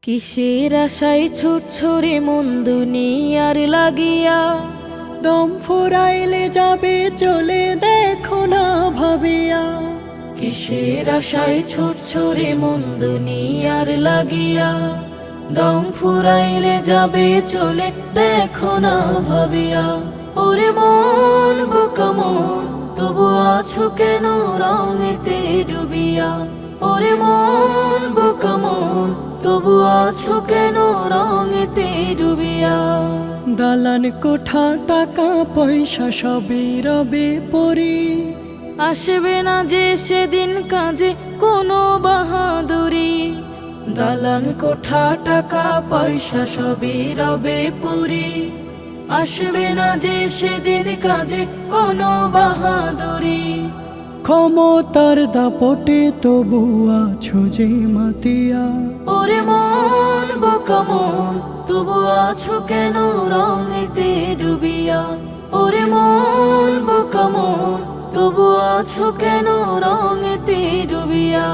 কিসের আশায় ছুটছরে মন দুনিয়ার লাগিয়া, দম ফুরাইলে যাবে চলে দেখো না ভাবিয়া। কিসের আশায় ছুটছরে মন দুনিয়ার লাগিয়া, দম ফুরাইলে যাবে চলে দেখো না ভাবিয়া। ওরে মন বোকা মন, তবু আছো কেন রঙেতে ডুবিয়া। ওরে মন বোকা মন, তবু আছো কেন রঙেতে ডুবিয়া। দালান কোঠা টাকা পয়সা সবই রবে পরি, আসবে না যে সেদিন কাজে কোনো বাহাদুরি। দালান কোঠা টাকা পয়সা সবই রবে পুরি, আসবে না যে সেদিন কাজে কোনো বাহাদুরি। ক্ষমতার দাপটে তবু আছো যে মাতিয়া। ওরে মন বোকা মন, তবু আছো কেন রঙেতে ডুবিয়া। ওরে মন বোকা মন, তবু আছো কেন রঙেতে ডুবিয়া।